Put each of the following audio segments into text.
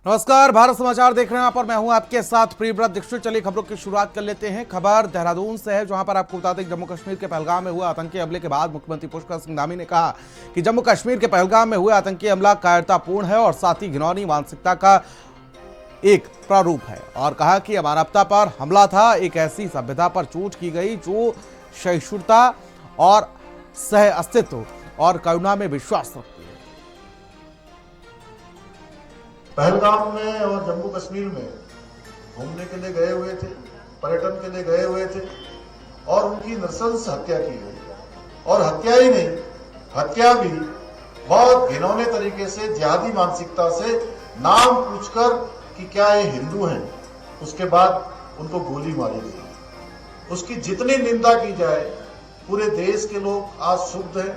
नमस्कार, भारत समाचार देख रहे हैं आप और मैं हूं आपके साथ प्रियव्रत दीक्षित। चलिए खबरों की शुरुआत कर लेते हैं। खबर देहरादून से है, जहां पर आपको बता दें जम्मू कश्मीर के पहलगाम में हुए आतंकी हमले के बाद मुख्यमंत्री पुष्कर सिंह धामी ने कहा कि जम्मू कश्मीर के पहलगाम में हुए आतंकी हमला कायरतापूर्ण है और साथ ही घिनौनी मानसिकता का एक प्रारूप है, और कहा कि अमानवता पर हमला था, एक ऐसी सभ्यता पर चोट की गई जो सहिष्णुता और सह अस्तित्व और करुणा में विश्वास रखती है। पहलगाम में और जम्मू कश्मीर में घूमने के लिए गए हुए थे, पर्यटन के लिए गए हुए थे और उनकी नृशंस हत्या की गई। और हत्या ही नहीं, हत्या भी बहुत घिनौने तरीके से, जिहादी मानसिकता से, नाम पूछकर कि क्या ये हिंदू हैं, उसके बाद उनको गोली मारी गई। उसकी जितनी निंदा की जाए, पूरे देश के लोग आज शुद्ध हैं,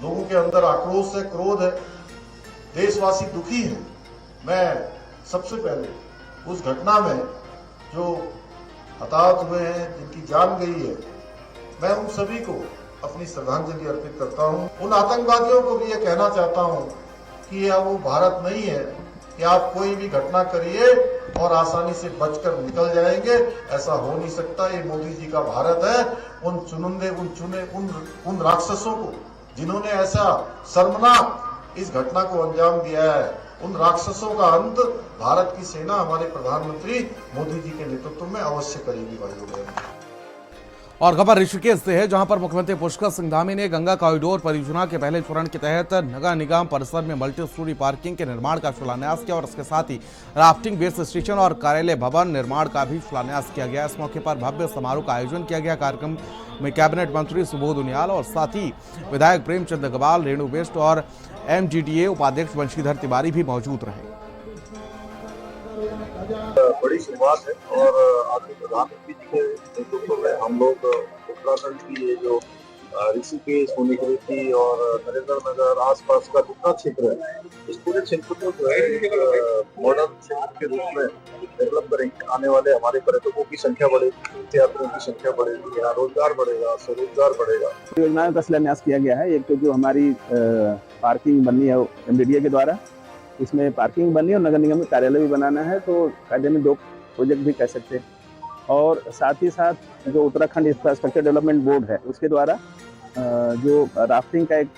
लोगों के अंदर आक्रोश है, क्रोध है, देशवासी दुखी हैं। मैं सबसे पहले उस घटना में जो हताहत हुए हैं, जिनकी जान गई है, मैं उन सभी को अपनी श्रद्धांजलि अर्पित करता हूं। उन आतंकवादियों को भी ये कहना चाहता हूं कि यह वो भारत नहीं है कि आप कोई भी घटना करिए और आसानी से बचकर निकल जाएंगे। ऐसा हो नहीं सकता। ये मोदी जी का भारत है। उन राक्षसों को जिन्होंने ऐसा शर्मनाक इस घटना को अंजाम दिया है, उन राक्षसों का अंत भारत की सेना, हमारे प्रधानमंत्री मोदी जी के नेतृत्व में अवश्य करेगी भाइयों बहनों। और खबर ऋषिकेश से है, जहां पर मुख्यमंत्री पुष्कर सिंह धामी ने गंगा कॉरिडोर परियोजना के पहले चरण के तहत नगर निगम परिसर में मल्टी स्टोरी पार्किंग के निर्माण का शिलान्यास किया और इसके साथ ही राफ्टिंग बेस स्टेशन और कार्यालय भवन निर्माण का भी शिलान्यास किया गया। इस मौके पर भव्य समारोह का आयोजन किया गया। कार्यक्रम में कैबिनेट मंत्री सुबोध उनियाल और साथ ही विधायक प्रेमचंद अग्रवाल, रेणु बिष्ट और MGDA उपाध्यक्ष वंशीधर तिवारी भी मौजूद रहे। बड़ी शुरुआत है और आदरणीय प्रधानमंत्री जी के नेतृत्व में हम लोग उत्तराखंड की ये जो ऋषिकेश, सोनीपत और नरेंद्र नगर आसपास का जितना क्षेत्र है, इस पूरे क्षेत्र को जो है मॉडर्न क्षेत्र के रूप में डेवलप करेंगे। आने वाले हमारे पर्यटकों की संख्या बढ़ेगी, तीर्थयात्रियों की संख्या बढ़ेगी, यहाँ रोजगार बढ़ेगा, स्वरोजगार बढ़ेगा। योजनाओं का शिलान्यास किया गया है। एक तो जो हमारी पार्किंग बननी है MGDA के द्वारा, इसमें पार्किंग बननी है और नगर निगम में कार्यालय भी बनाना है, तो कायदे में 2 प्रोजेक्ट भी कह सकते हैं। और साथ ही साथ जो उत्तराखंड इंफ्रास्ट्रक्चर डेवलपमेंट बोर्ड है, उसके द्वारा जो राफ्टिंग का एक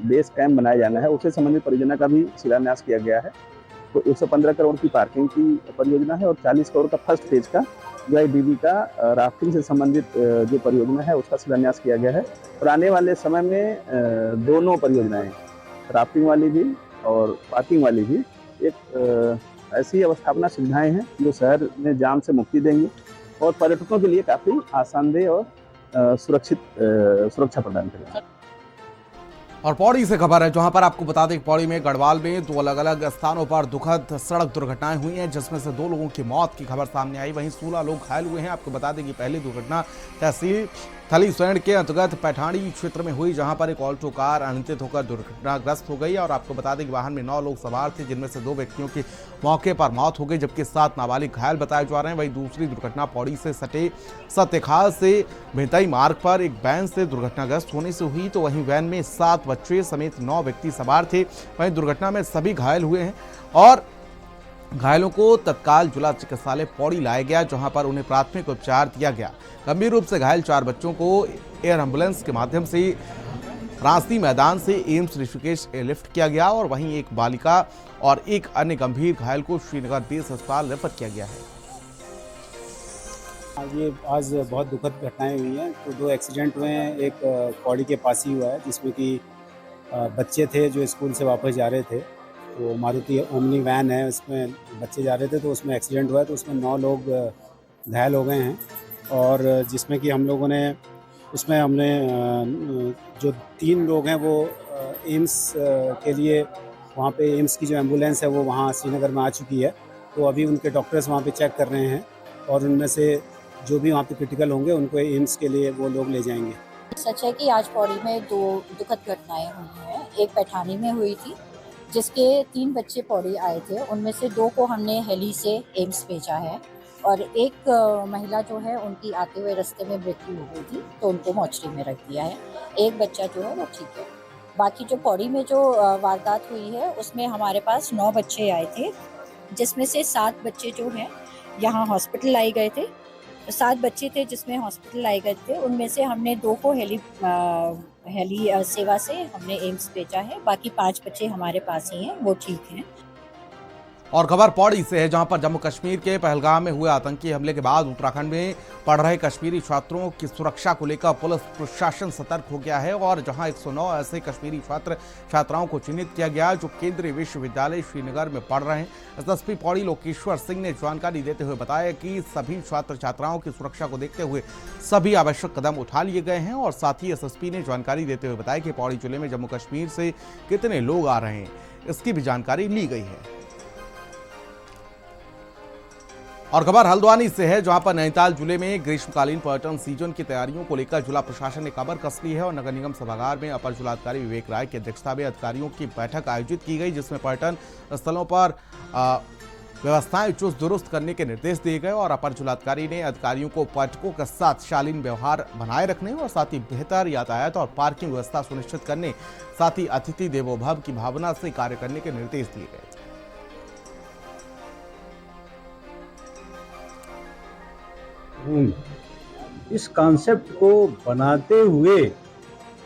बेस कैंप बनाया जाना है, उससे संबंधित परियोजना का भी शिलान्यास किया गया है। तो 115 करोड़ की पार्किंग की परियोजना है और 40 करोड़ का फर्स्ट फेज का जो IDB का राफ्टिंग से संबंधित जो परियोजना है, उसका शिलान्यास किया गया है। और आने वाले समय में दोनों परियोजनाएं, राफ्टिंग वाली भी और पार्किंग वाली भी, एक ऐसी अवस्थापना सुविधाएं हैं जो शहर में जाम से मुक्ति देंगी और पर्यटकों के लिए काफ़ी आसानदेह और सुरक्षा प्रदान करेंगे। और पौड़ी से खबर है, जहां पर आपको बता दें पौड़ी में गढ़वाल में 2 अलग अलग स्थानों पर दुखद सड़क दुर्घटनाएं हुई हैं, जिसमें से 2 लोगों की मौत की खबर सामने आई, वहीं 16 लोग घायल हुए हैं। आपको बता दें कि पहली दुर्घटना तहसील थलीसैंण के अंतर्गत पैठानी क्षेत्र में हुई, जहां पर एक ऑल्टो कार अनियंत्रित होकर दुर्घटनाग्रस्त हो गई। और आपको बता दें कि वाहन में 9 लोग सवार थे, जिनमें से 2 व्यक्तियों की मौके पर मौत हो गई, जबकि 7 नाबालिग घायल बताए जा रहे हैं। वहीं दूसरी दुर्घटना पौड़ी से सटे सत्यखाल से भितई मार्ग पर एक वैन से दुर्घटनाग्रस्त होने से हुई, तो वहीं वैन में 7 बच्चे समेत 9 व्यक्ति सवार थे। वहीं दुर्घटना में सभी घायल हुए हैं और घायलों को तत्काल जिला चिकित्सालय पौड़ी लाया गया, जहां पर उन्हें प्राथमिक उपचार दिया गया। गंभीर रूप से घायल 4 बच्चों को एयर एम्बुलेंस के माध्यम से रांसी मैदान से एम्स ऋषिकेश एयरलिफ्ट किया गया और वहीं एक बालिका और एक अन्य गंभीर घायल को श्रीनगर बेस अस्पताल रेफर किया गया है। ये आज बहुत दुखद घटनाएं हुई हैं। तो 2 एक्सीडेंट हुए हैं। एक पौड़ी के पास ही हुआ है, जिसमें कि बच्चे थे जो स्कूल से वापस जा रहे थे। तो मारुति ओमनी वैन है, उसमें बच्चे जा रहे थे, तो उसमें एक्सीडेंट हुआ है। तो उसमें 9 लोग घायल हो गए हैं और जिसमें कि हम लोगों ने उसमें हमने जो 3 लोग हैं वो एम्स के लिए, वहाँ पे एम्स की जो एम्बुलेंस है वो वहाँ श्रीनगर में आ चुकी है। तो अभी उनके डॉक्टर्स वहाँ पे चेक कर रहे हैं और उनमें से जो भी वहाँ पे क्रिटिकल होंगे उनको एम्स के लिए वो लोग ले जाएंगे। सच है कि आज पौड़ी में 2 दुखद घटनाएं हुई हैं। एक पैठानी में हुई थी, जिसके 3 बच्चे पौड़ी आए थे, उनमें से 2 को हमने हेली से एम्स भेजा है और एक महिला जो है उनकी आते हुए रास्ते में मृत्यु हो गई थी, तो उनको मोर्चरी में रख दिया है। एक बच्चा जो है वो ठीक है। बाकी जो पौड़ी में जो वारदात हुई है उसमें हमारे पास 9 बच्चे आए थे, जिसमें से 7 बच्चे जो हैं यहाँ हॉस्पिटल लाए गए थे। 7 बच्चे थे जिसमें हॉस्पिटल लाए गए थे, उनमें से हमने 2 को हेली सेवा से हमने एम्स भेजा है। बाकी 5 बच्चे हमारे पास ही हैं, वो ठीक हैं। और खबर पौड़ी से है, जहां पर जम्मू कश्मीर के पहलगाम में हुए आतंकी हमले के बाद उत्तराखंड में पढ़ रहे कश्मीरी छात्रों की सुरक्षा को लेकर पुलिस प्रशासन सतर्क हो गया है और जहां 109 ऐसे कश्मीरी छात्र छात्राओं को चिन्हित किया गया जो केंद्रीय विश्वविद्यालय श्रीनगर में पढ़ रहे हैं। एसएसपी पौड़ी लोकेश्वर सिंह ने जानकारी देते हुए बताया कि सभी छात्र छात्राओं की सुरक्षा को देखते हुए सभी आवश्यक कदम उठा लिए गए हैं और साथ ही एसएसपी ने जानकारी देते हुए बताया कि पौड़ी जिले में जम्मू कश्मीर से कितने लोग आ रहे हैं, इसकी भी जानकारी ली गई है। और खबर हल्द्वानी से है, जहां पर नैनीताल जिले में ग्रीष्मकालीन पर्यटन सीजन की तैयारियों को लेकर जिला प्रशासन ने कमर कस ली है और नगर निगम सभागार में अपर जिलाधिकारी विवेक राय की अध्यक्षता में अधिकारियों की बैठक आयोजित की गई, जिसमें पर्यटन स्थलों पर व्यवस्थाएं चुस्त दुरुस्त करने के निर्देश दिए गए और अपर जिलाधिकारी ने अधिकारियों को पर्यटकों के साथ शालीन व्यवहार बनाए रखने और साथ ही बेहतर यातायात और पार्किंग व्यवस्था सुनिश्चित करने, साथ ही अतिथि देवो भव की भावना से कार्य करने के निर्देश दिए गए। इस कॉन्सेप्ट को बनाते हुए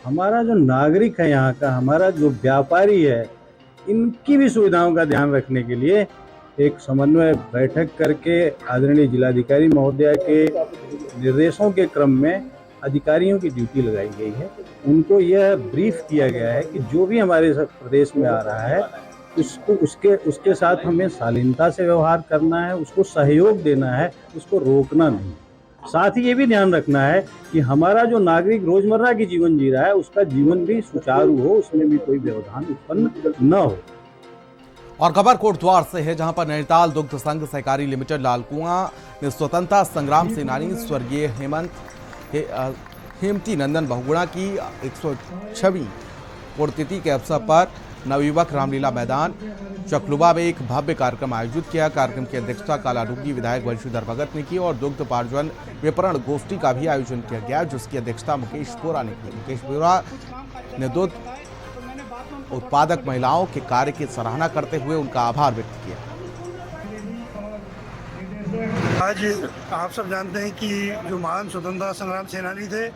हमारा जो नागरिक है यहाँ का, हमारा जो व्यापारी है, इनकी भी सुविधाओं का ध्यान रखने के लिए एक समन्वय बैठक करके आदरणीय जिलाधिकारी महोदय के निर्देशों के क्रम में अधिकारियों की ड्यूटी लगाई गई है। उनको यह ब्रीफ किया गया है कि जो भी हमारे प्रदेश में आ रहा है उसको उसके साथ हमें शालीनता से व्यवहार करना है, उसको सहयोग देना है, उसको रोकना नहीं। साथ ही ये भी ध्यान रखना है कि हमारा जो नागरिक रोजमर्रा की जीवन जी रहा है उसका जीवन भी सुचारू हो, उसमें भी कोई व्यवधान उत्पन्न न हो। और खबर कोटद्वार से है, जहां पर नैनीताल दुग्ध संघ सहकारी लिमिटेड लालकुआं में स्वतंत्रता संग्राम सेनानी स्वर्गीय हेमती नंदन बहुगुणा की 106वीं पुण्यतिथि के अवसर पर नवयुवक रामलीला मैदान चकलुबा में एक भव्य कार्यक्रम आयोजित किया। कार्यक्रम की अध्यक्षता कालाडूंगी विधायक वंशीधर भगत ने की और दुग्ध पार्जन विपणन गोष्ठी का भी आयोजन किया गया, जिसकी अध्यक्षता मुकेश बोरा ने की। मुकेश बोरा ने दूध उत्पादक महिलाओं के कार्य की सराहना करते हुए उनका आभार व्यक्त किया। आज आप सब जानते हैं कि जो महान स्वतंत्रता संग्राम सेनानी थे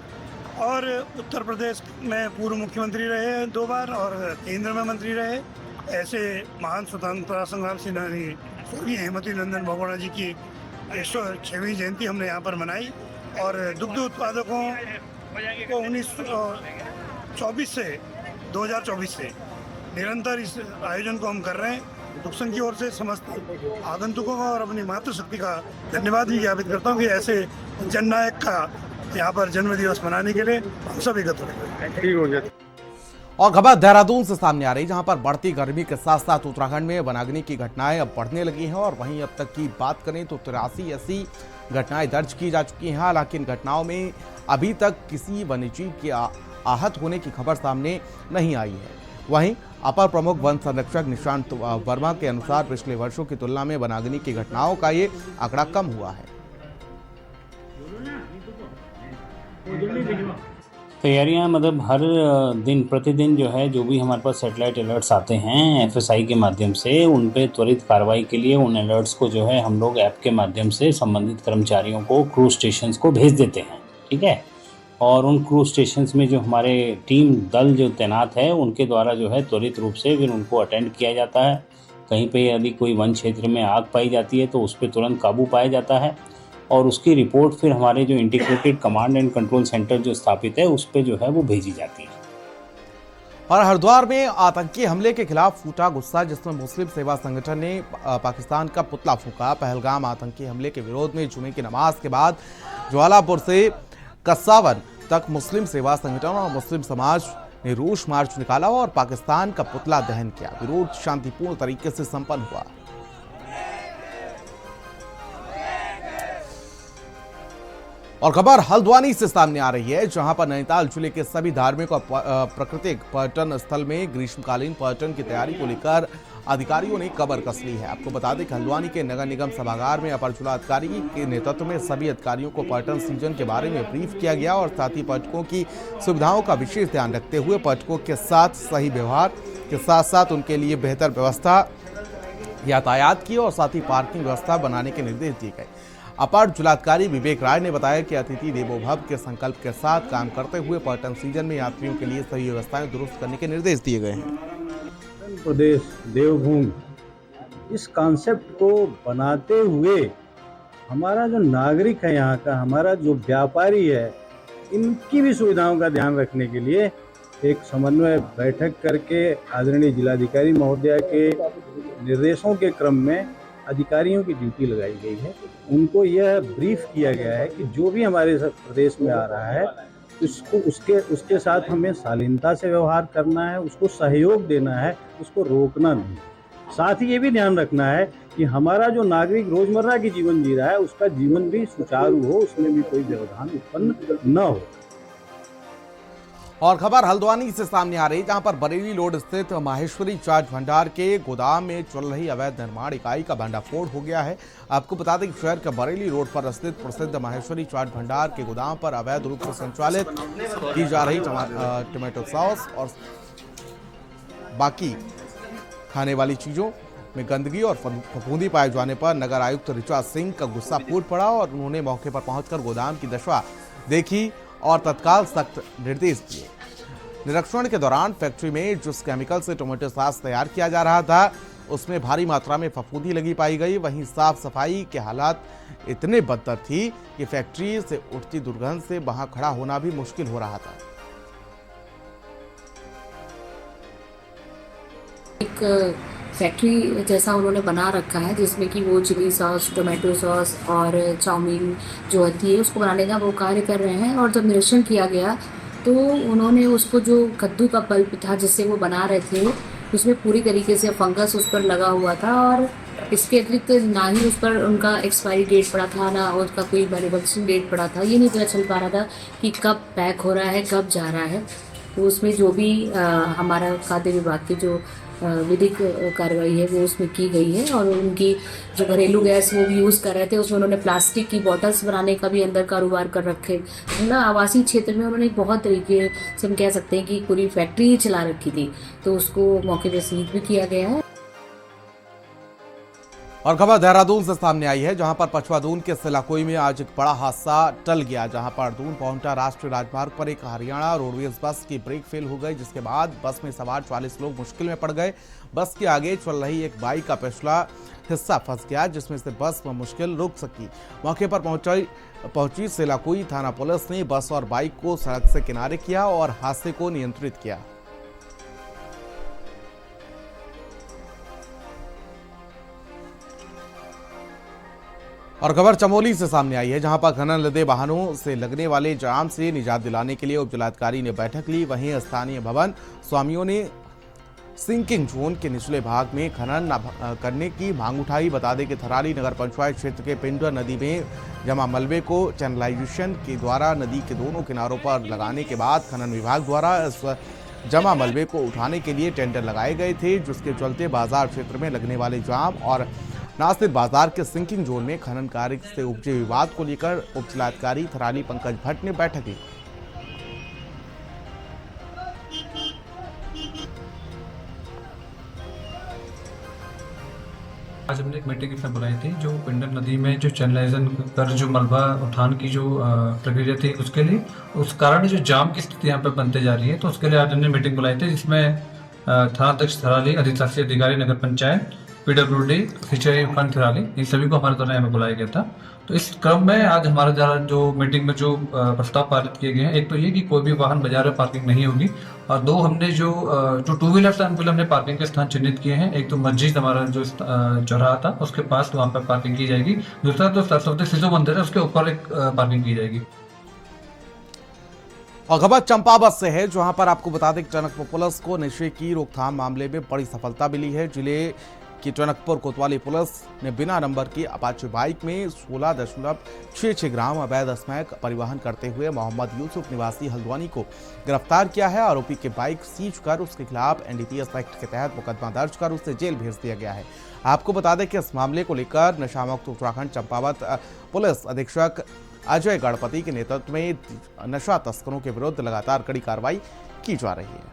और उत्तर प्रदेश में पूर्व मुख्यमंत्री रहे 2 बार और केंद्र में मंत्री रहे, ऐसे महान स्वतंत्रता संग्राम सेनानी स्वर्गीय हेमती नंदन बहुगुणा जी की 106वीं जयंती हमने यहाँ पर मनाई और दुग्ध उत्पादकों को 2024 से निरंतर इस आयोजन को हम कर रहे हैं। दुग्ध संघ की ओर से समस्त आगंतुकों का और अपनी मातृशक्ति का धन्यवाद भी ज्ञापित करता हूँ कि ऐसे जननायक का यहाँ पर जन्म दिवस मनाने के लिए हम सब एकत्र हो जाते। और खबर देहरादून से सामने आ रही, जहां पर बढ़ती गर्मी के साथ साथ उत्तराखंड में वनाग्नि की घटनाएं अब बढ़ने लगी हैं और वहीं अब तक की बात करें तो 83 ऐसी घटनाएं दर्ज की जा चुकी हैं। हालांकि इन घटनाओं में अभी तक किसी वन्यजीव के आहत होने की खबर सामने नहीं आई है। वहीं अपर प्रमुख वन संरक्षक निशांत वर्मा के अनुसार पिछले वर्षों की तुलना में वनाग्नि की घटनाओं का ये आंकड़ा कम हुआ है। तैयारियां मतलब हर दिन प्रतिदिन जो है, जो भी हमारे पास सैटेलाइट अलर्ट्स आते हैं एफएसआई के माध्यम से, उन पे त्वरित कार्रवाई के लिए उन अलर्ट्स को जो है हम लोग ऐप के माध्यम से संबंधित कर्मचारियों को क्रूज स्टेशंस को भेज देते हैं। ठीक है, और उन क्रूज स्टेशंस में जो हमारे टीम दल जो तैनात है उनके द्वारा जो है त्वरित रूप से फिर उनको अटेंड किया जाता है। कहीं पे यदि कोई वन क्षेत्र में आग पाई जाती है तो उस पर तुरंत काबू पाया जाता है और उसकी रिपोर्ट फिर हमारे जो integrated command and control centre जो स्थापित है उस पर जो है वो भेजी जाती है। और हरिद्वार में आतंकी हमले के खिलाफ फूटा गुस्सा, जिसमें मुस्लिम सेवा संगठन ने पाकिस्तान का पुतला फूंका। पहलगाम आतंकी हमले के विरोध में जुमे की नमाज के बाद ज्वालापुर से कस्सावन तक मुस्लिम सेवा संगठन और मुस्लिम समाज ने रोष मार्च निकाला और पाकिस्तान का पुतला दहन किया। विरोध शांतिपूर्ण तरीके से संपन्न हुआ। और खबर हल्द्वानी से सामने आ रही है, जहां पर नैनीताल जिले के सभी धार्मिक और प्राकृतिक पर्यटन स्थल में ग्रीष्मकालीन पर्यटन की तैयारी को लेकर अधिकारियों ने कमर कस ली है। आपको बता दें कि हल्द्वानी के नगर निगम सभागार में अपर जिलाधिकारी के नेतृत्व में सभी अधिकारियों को पर्यटन सीजन के बारे में ब्रीफ किया गया और साथ ही पर्यटकों की सुविधाओं का विशेष ध्यान रखते हुए पर्यटकों के साथ सही व्यवहार के साथ साथ उनके लिए बेहतर व्यवस्था यातायात की और साथ ही पार्किंग व्यवस्था बनाने के निर्देश दिए गए। अपर जिलाधिकारी विवेक राय ने बताया कि अतिथि देवो भव के संकल्प के साथ काम करते हुए पर्यटन सीजन में यात्रियों के लिए सही व्यवस्थाएं दुरुस्त करने के निर्देश दिए गए हैं। प्रदेश देवभूमि, इस कॉन्सेप्ट को बनाते हुए हमारा जो नागरिक है यहाँ का, हमारा जो व्यापारी है, इनकी भी सुविधाओं का ध्यान रखने के लिए एक समन्वय बैठक करके आदरणीय जिलाधिकारी महोदय के निर्देशों के क्रम में अधिकारियों की ड्यूटी लगाई गई है। उनको यह ब्रीफ किया गया है कि जो भी हमारे प्रदेश में आ रहा है उसको उसके साथ हमें शालीनता से व्यवहार करना है, उसको सहयोग देना है, उसको रोकना नहीं। साथ ही ये भी ध्यान रखना है कि हमारा जो नागरिक रोजमर्रा की जीवन जी रहा है उसका जीवन भी सुचारू हो, उसमें भी कोई व्यवधान उत्पन्न न हो। और खबर हल्द्वानी से सामने आ रही, जहां पर बरेली रोड स्थित माहेश्वरी चाट भंडार के गोदाम में चल रही अवैध निर्माण इकाई का भंडाफोड़ हो गया है। आपको बता दें कि शहर के बरेली रोड पर स्थित प्रसिद्ध माहेश्वरी चाट भंडार के गोदाम पर अवैध रूप से संचालित की जा रही टमाटो सॉस और बाकी खाने वाली चीजों में गंदगी और फफूंदी पाए जाने पर नगर आयुक्त ऋचा सिंह का गुस्सा फूट पड़ा और उन्होंने मौके पर पहुंचकर गोदाम की दशा देखी और तत्काल सख्त निर्देश दिए। निरीक्षण के दौरान फैक्ट्री में जिस केमिकल से टोमेटो सॉस तैयार किया जा रहा था उसमें भारी मात्रा में फफूंदी लगी पाई गई। वहीं साफ सफाई के हालात इतने बदतर थी कि फैक्ट्री से उठती दुर्गंध से वहां खड़ा होना भी मुश्किल हो रहा था। एक फैक्ट्री जैसा उन्होंने बना रखा है जिसमें कि वो चिली सॉस, टोमेटो सॉस और चाउमीन जो होती है उसको बनाने का वो कार्य कर रहे हैं। और जब निरीक्षण किया गया तो उन्होंने उसको जो कद्दू का पल्प था जिससे वो बना रहे थे उसमें पूरी तरीके से फंगस उस पर लगा हुआ था और इसके अतिरिक्त ना ही उस पर उनका एक्सपायरी डेट पड़ा था ना उसका कोई मैन्युफैक्चरिंग डेट पड़ा था। ये नहीं पता चल पा रहा था कि कब पैक हो रहा है, कब जा रहा है। तो उसमें जो भी हमारा खाद्य विभाग की जो विधिक कार्रवाई है वो उसमें की गई है। और उनकी जो घरेलू गैस वो भी यूज़ कर रहे थे उसमें उन्होंने प्लास्टिक की बॉटल्स बनाने का भी अंदर कारोबार कर रखे। मतलब आवासीय क्षेत्र में उन्होंने बहुत तरीके से हम कह सकते हैं कि पूरी फैक्ट्री ही चला रखी थी, तो उसको मौके पर सीज भी किया गया है। और खबर देहरादून से सामने आई है, जहां पर पछवादून के सिलाकोई में आज एक बड़ा हादसा टल गया। जहां पर दून पहुंचा राष्ट्रीय राजमार्ग पर एक हरियाणा रोडवेज बस की ब्रेक फेल हो गई, जिसके बाद बस में सवार 40 लोग मुश्किल में पड़ गए। बस के आगे चल रही एक बाइक का पिछला हिस्सा फंस गया, जिसमें से बस में मुश्किल रुक सकी। मौके पर पहुंची सिलाकोई थाना पुलिस ने बस और बाइक को सड़क से किनारे किया और हादसे को नियंत्रित किया। और खबर चमोली से सामने आई है, जहां पर खनन लदे वाहनों से लगने वाले जाम से निजात दिलाने के लिए उप जिलाधिकारी ने बैठक ली। वहीं स्थानीय भवन स्वामियों ने सिंकिंग जोन के निचले भाग में खनन न करने की मांग उठाई। बता दें कि थराली नगर पंचायत क्षेत्र के पिंडर नदी में जमा मलबे को चैनलाइजेशन के द्वारा नदी के दोनों किनारों पर लगाने के बाद खनन विभाग द्वारा इस जमा मलबे को उठाने के लिए टेंडर लगाए गए थे, जिसके चलते बाजार क्षेत्र में लगने वाले जाम और नासिर बाजार के सिंकिंग जोन में खनन कार्य से उपजे विवाद को लेकर उप जिलाधिकारी थराली पंकज भट्ट ने बैठक ली। आज हमने एक मीटिंग इसमें बुलाई थी जो पिंडर नदी में जो चैनलाइजेशन कर जो मलबा उठान की जो प्रक्रिया थी उसके लिए उस कारण जो जाम की स्थिति यहाँ पे बनते जा रही है, तो उसके लिए आज हमने मीटिंग बुलाई थी जिसमें थानाध्यक्ष थराली, अधिशासी अधिकारी नगर पंचायत, PWD, सिंचाई फंड थराली, इन सभी को हमारे द्वारा यहाँ बुलाया गया था। तो इस क्रम में आज हमारे द्वारा जो मीटिंग में जो प्रस्ताव पारित किए गए हैं, एक तो ये कि कोई भी वाहन बाजार में पार्किंग नहीं होगी, और दो हमने जो टू व्हीलर था उनके लिए हमने पार्किंग के स्थान चिन्हित किए हैं। एक तो मस्जिद हमारा जो चौराहा था उसके पास वहाँ पर पार्किंग की जाएगी, दूसरा तो सरस्वती शिशु मंदिर है उसके ऊपर एक पार्किंग की जाएगी। और खबर चंपावत से है, जहां पर आपको बता दें कि टनकपुर पुलिस को नशे की रोकथाम मामले में बड़ी सफलता मिली है। जिले की टनकपुर कोतवाली पुलिस ने बिना नंबर की अपाचे बाइक में 16.66 ग्राम अवैध स्मैक परिवहन करते हुए मोहम्मद यूसुफ निवासी हल्द्वानी को गिरफ्तार किया है। आरोपी के बाइक सीज कर उसके खिलाफ NDPS एक्ट के तहत मुकदमा दर्ज कर उसे जेल भेज दिया गया है। आपको बता दें कि इस मामले को लेकर नशामुक्त उत्तराखंड चंपावत पुलिस अधीक्षक अजय गणपति के नेतृत्व में नशा तस्करों के विरुद्ध लगातार कड़ी कार्रवाई की जा रही है।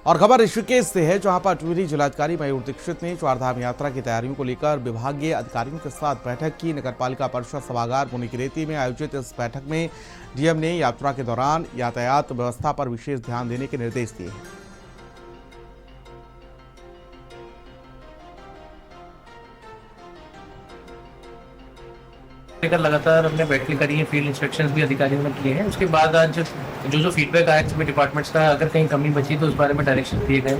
और खबर ऋषिकेश से है, जहां पर टिहरी जिलाधिकारी मयूर दीक्षित ने चारधाम यात्रा की तैयारियों को लेकर विभागीय अधिकारियों के साथ बैठक की। नगरपालिका परिषद सभागार मुनिकीरेती में आयोजित इस बैठक में डीएम ने यात्रा के दौरान यातायात व्यवस्था पर विशेष ध्यान देने के निर्देश दिए हैं। लगातार हमने बैठकें करी है, फील्ड इंस्पेक्शंस भी अधिकारियों ने किए हैं। उसके बाद आज जो फीडबैक आया सभी डिपार्टमेंट्स का, अगर कहीं कमी बची तो उस बारे में डायरेक्शन दिए गए,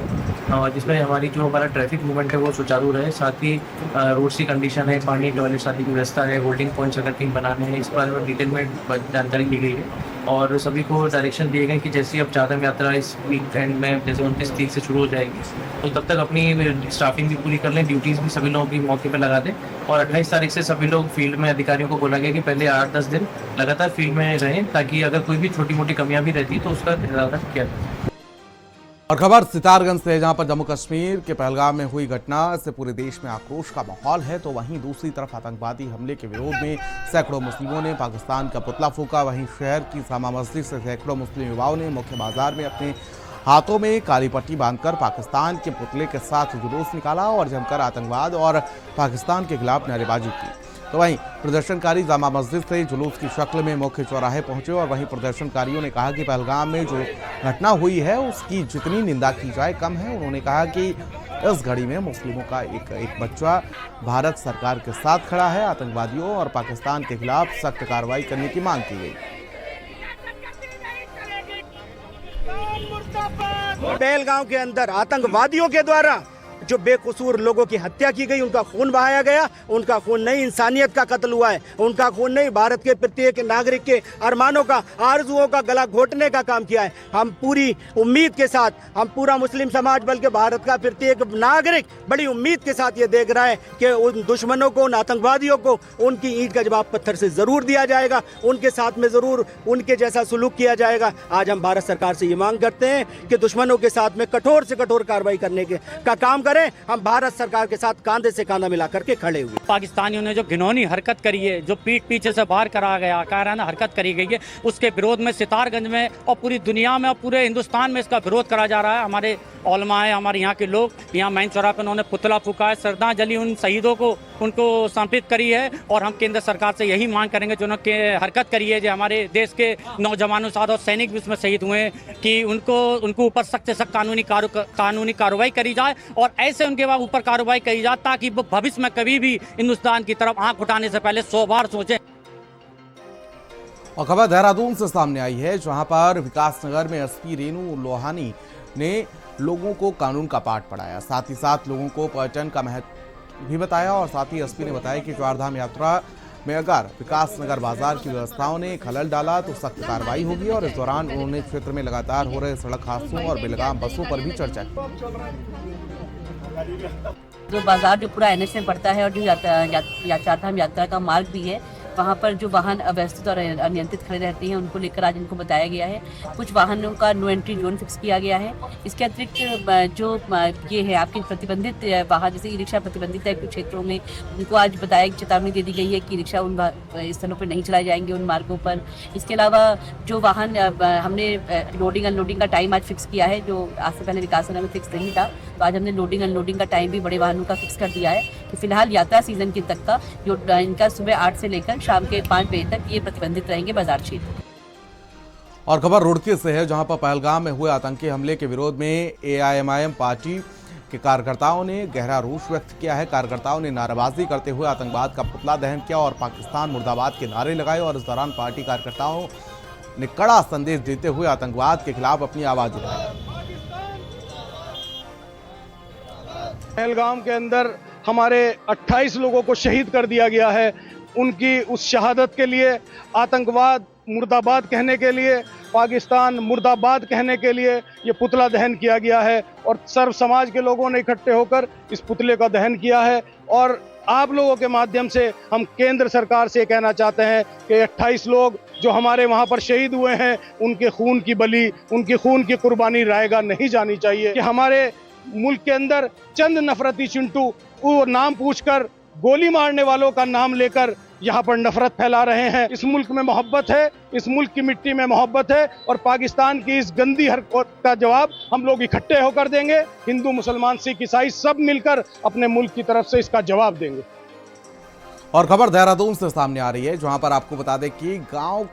जिसमें हमारा ट्रैफिक मूवमेंट है वो सुचारू रहे। साथ ही रोड्स की कंडीशन है, पानी, टॉयलेट्स आदि की व्यवस्था है, होल्डिंग पॉइंट्स अगर कहीं बनाने हैं, इस बारे में डिटेल में जानकारी दी गई है। और सभी को डायरेक्शन दिए गए कि जैसे अब चारधाम यात्रा इस वीक एंड में जैसे 29 तारीख से शुरू हो जाएगी, तो तब तक अपनी स्टाफिंग भी पूरी कर लें, ड्यूटीज़ भी सभी लोगों की मौके पर लगा दें। और 28 तारीख से सभी लोग फील्ड में, अधिकारियों को बोला गया कि पहले 8-10 दिन लगातार फील्ड में रहें, ताकि अगर कोई भी छोटी मोटी कमियां भी रहती तो उसका निराकरण किया जाए। और खबर सितारगंज से, जहां पर जम्मू कश्मीर के पहलगाम में हुई घटना से पूरे देश में आक्रोश का माहौल है, तो वहीं दूसरी तरफ आतंकवादी हमले के विरोध में सैकड़ों मुस्लिमों ने पाकिस्तान का पुतला फूंका। वहीं शहर की जामा मस्जिद से सैकड़ों मुस्लिम युवाओं ने मुख्य बाजार में अपने हाथों में काली पट्टी बांधकर पाकिस्तान के पुतले के साथ जुलूस निकाला और जमकर आतंकवाद और पाकिस्तान के खिलाफ नारेबाजी की। तो वहीं प्रदर्शनकारी जामा मस्जिद से जुलूस की शक्ल में मुख्य चौराहे पहुंचे और वहीं प्रदर्शनकारियों ने कहा कि पहलगाम में जो घटना हुई है उसकी जितनी निंदा की जाए कम है। उन्होंने कहा कि इस घड़ी में मुस्लिमों का एक बच्चा भारत सरकार के साथ खड़ा है। आतंकवादियों और पाकिस्तान के खिलाफ सख्त कार्रवाई करने की मांग की गई। पहलगाम के अंदर आतंकवादियों के द्वारा जो बेकसूर लोगों की हत्या की गई, उनका खून बहाया गया। उनका खून नहीं इंसानियत का कत्ल हुआ है, उनका खून नहीं भारत के प्रत्येक नागरिक के अरमानों का, आरजुओं का गला घोटने का काम किया है। हम पूरी उम्मीद के साथ, हम पूरा मुस्लिम समाज बल्कि भारत का प्रत्येक नागरिक बड़ी उम्मीद के साथ ये देख रहा है कि उन दुश्मनों को, उन आतंकवादियों को उनकी ईंट का जवाब पत्थर से ज़रूर दिया जाएगा, उनके साथ में ज़रूर उनके जैसा सुलूक किया जाएगा। आज हम भारत सरकार से ये मांग करते हैं कि दुश्मनों के साथ में कठोर से कठोर कार्रवाई करने का काम हम भारत सरकार के साथ कांधे से कांधा मिला करके खड़े हुए। पाकिस्तानियों ने जो घिनौनी हरकत करी है, जो पीठ पीछे से बाहर करा गया, कायराना हरकत करी गई है, उसके विरोध में सितारगंज में और पूरी दुनिया में और पूरे हिंदुस्तान में इसका विरोध करा जा रहा है। हमारे उलमा है, हमारे यहाँ के लोग यहाँ मैन चौराहे पर उन्होंने पुतला फूका है, श्रद्धांजलि उन शहीदों को उनको समर्पित करी है। और हम केंद्र सरकार से यही मांग करेंगे जो उन्होंने हरकत करी है, जो हमारे देश के नौजवानों साथ और सैनिक भी उसमें शहीद हुए हैं, कि उनको ऊपर सख्त से सख्त कानूनी कार्रवाई करी जाए और ऐसे उनके बाद ऊपर कार्रवाई करी जाए, ताकि वो भविष्य में कभी भी हिंदुस्तान की तरफ आंख उठाने से पहले 100 बार सोचें। और खबर देहरादून से सामने आई है, जहां पर विकासनगर में एसपी रेणु लोहानी ने लोगों को कानून का पाठ पढ़ाया, साथ ही साथ लोगों को पर्यटन का महत्व भी बताया। और साथ ही एसपी ने बताया कि चारधाम यात्रा में अगर विकासनगर बाजार की व्यवस्थाओं ने खलल डाला तो सख्त कार्रवाई होगी। और इस दौरान उन्होंने क्षेत्र में लगातार हो रहे सड़क हादसों और बेलगाम बसों पर भी चर्चा की। जो बाजार जो पूरा एनएच में पड़ता है और जो चारधाम यात्रा का मार्ग भी है, वहाँ पर जो वाहन अव्यवस्थित और अनियंत्रित खड़े रहते हैं उनको लेकर आज इनको बताया गया है। कुछ वाहनों का नो एंट्री जोन फिक्स किया गया है। इसके अतिरिक्त जो ये है आपके प्रतिबंधित वाहन, जैसे ई रिक्शा प्रतिबंधित है कुछ क्षेत्रों में, उनको आज बताया, चेतावनी दे दी गई है कि रिक्शा उन स्थलों पर नहीं चलाए जाएंगे, उन मार्गों पर। इसके अलावा जो वाहन हमने लोडिंग अनलोडिंग का टाइम आज फिक्स किया है, जो आज से पहले विकासनगर में फिक्स नहीं था, तो आज हमने लोडिंग अनलोडिंग का टाइम भी बड़े वाहनों का फिक्स कर दिया है कि फिलहाल यात्रा सीजन के तक का जो इनका सुबह 8 से लेकर शाम के 5 बजे तक ये प्रतिबंधित रहेंगे बाजार क्षेत्र। और खबर रुड़की से है, जहां पर पहलगाम में हुए आतंकी हमले के विरोध में एआईएमआईएम पार्टी के कार्यकर्ताओं ने गहरा रोष व्यक्त किया है। कार्यकर्ताओं ने नारेबाजी करते हुए आतंकवाद का पुतला दहन किया और पाकिस्तान मुर्दाबाद के नारे लगाए। और इस दौरान पार्टी कार्यकर्ताओं ने कड़ा संदेश देते हुए आतंकवाद के खिलाफ अपनी आवाज उठाई। पहलगाम के अंदर हमारे 28 लोगों को शहीद कर दिया गया है। उनकी उस शहादत के लिए, आतंकवाद मुर्दाबाद कहने के लिए, पाकिस्तान मुर्दाबाद कहने के लिए ये पुतला दहन किया गया है। और सर्व समाज के लोगों ने इकट्ठे होकर इस पुतले का दहन किया है। और आप लोगों के माध्यम से हम केंद्र सरकार से कहना चाहते हैं कि 28 लोग जो हमारे वहाँ पर शहीद हुए हैं, उनके खून की बलि, उनकी खून की कुर्बानी रायगा नहीं जानी चाहिए। कि हमारे मुल्क के अंदर चंद नफरती चिंटू वो नाम पूछकर, गोली मारने वालों का नाम लेकर यहाँ पर नफरत फैला रहे हैं। इस मुल्क में मोहब्बत है, इस मुल्क की मिट्टी में मोहब्बत है और पाकिस्तान की इस गंदी हरकत का जवाब हम लोग इकट्ठे होकर देंगे। हिंदू, मुसलमान, सिख, ईसाई सब मिलकर अपने मुल्क की तरफ से इसका जवाब देंगे। और खबर देहरादून से सामने आ रही है, जहां पर आपको बता दें कि गांव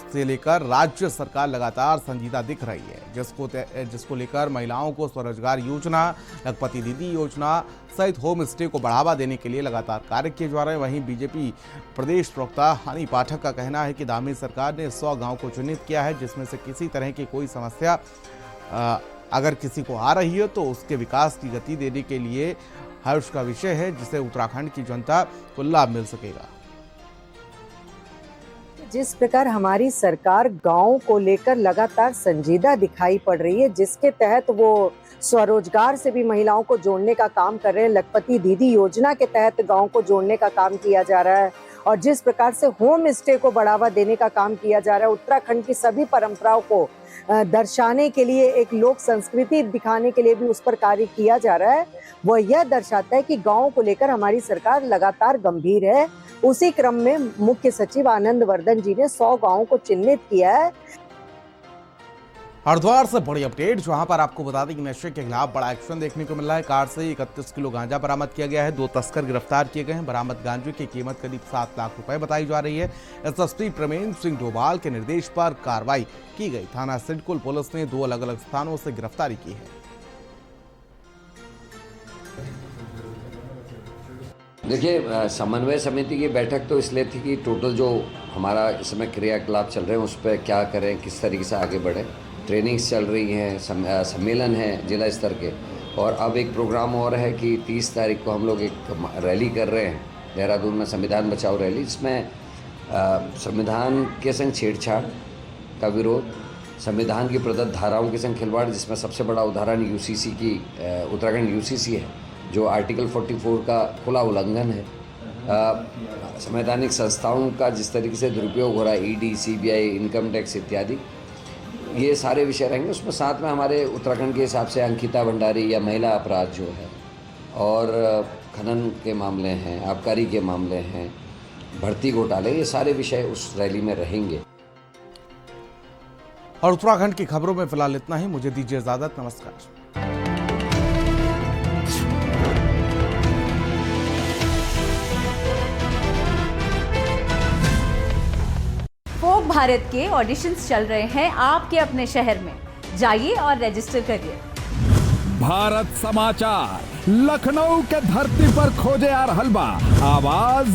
से लेकर राज्य सरकार लगातार संजीदा दिख रही है, जिसको लेकर महिलाओं को स्वरोजगार योजना, लखपति दीदी योजना सहित होम स्टे को बढ़ावा देने के लिए लगातार कार्य किए जा रहे हैं। वहीं बीजेपी प्रदेश प्रवक्ता हनी पाठक का कहना है कि दामी सरकार ने 100 गांव को चिन्हित किया है, जिसमें से किसी तरह की कोई समस्या अगर किसी को आ रही है तो उसके विकास की गति देने के लिए हर्ष का विषय है, जिसे उत्तराखंड की जनता को लाभ मिल सकेगा। जिस प्रकार हमारी सरकार गांव को लेकर लगातार संजीदा दिखाई पड़ रही है, जिसके तहत वो स्वरोजगार से भी महिलाओं को जोड़ने का काम कर रहे हैं, लखपति दीदी योजना के तहत गांव को जोड़ने का काम किया जा रहा है और जिस प्रकार से होम स्टे को बढ़ावा देने का काम किया जा रहा है, उत्तराखंड की सभी परंपराओं को दर्शाने के लिए, एक लोक संस्कृति दिखाने के लिए भी उस पर कार्य किया जा रहा है। वह यह दर्शाता है कि गाँव को लेकर हमारी सरकार लगातार गंभीर है। उसी क्रम में मुख्य सचिव आनंद वर्धन जी ने 100 गांवों को चिन्हित किया है। हरिद्वार से बड़ी अपडेट, जहां पर आपको बता दें कि नशे के खिलाफ बड़ा एक्शन देखने को मिल रहा है। कार से 31 किलो गांजा बरामद किया गया है, 2 तस्कर गिरफ्तार किए गए हैं। बरामद गांजे की कीमत करीब 7 लाख रुपए बताई जा रही है। एसएसपी प्रमेंद्र सिंह डोभाल के निर्देश पर कार्रवाई की गई। थाना सिडकुल पुलिस ने 2 अलग अलग स्थानों से गिरफ्तारी की है। देखिए, समन्वय समिति की बैठक तो इसलिए थी कि टोटल जो हमारा इस समय क्रियाकलाप चल रहे हैं उस पर क्या करें, किस तरीके से आगे बढ़े। ट्रेनिंग्स चल रही हैं, सम्मेलन है जिला स्तर के, और अब एक प्रोग्राम और है कि 30 तारीख को हम लोग एक रैली कर रहे हैं देहरादून में, संविधान बचाओ रैली, जिसमें संविधान के संग छेड़छाड़ का विरोध, संविधान की प्रदत्त धाराओं के संग खिलवाड़, जिसमें सबसे बड़ा उदाहरण यूसीसी की उत्तराखंड यूसीसी है, जो आर्टिकल 44 का खुला उल्लंघन है। संवैधानिक संस्थाओं का जिस तरीके से दुरुपयोग हो रहा है, ईडी, सीबीआई, इनकम टैक्स इत्यादि, ये सारे विषय रहेंगे। उसमें साथ में हमारे उत्तराखंड के हिसाब से अंकिता भंडारी या महिला अपराध जो है, और खनन के मामले हैं, आबकारी के मामले हैं, भर्ती घोटाले, ये सारे विषय उस रैली में रहेंगे। और उत्तराखंड की खबरों में फिलहाल इतना ही। मुझे दीजिए इजाजत। नमस्कार। फोक भारत के ऑडिशंस चल रहे हैं आपके अपने शहर में, जाइए और रजिस्टर करिए। भारत समाचार, लखनऊ के धरती पर खोजे यार हलवा, आवाज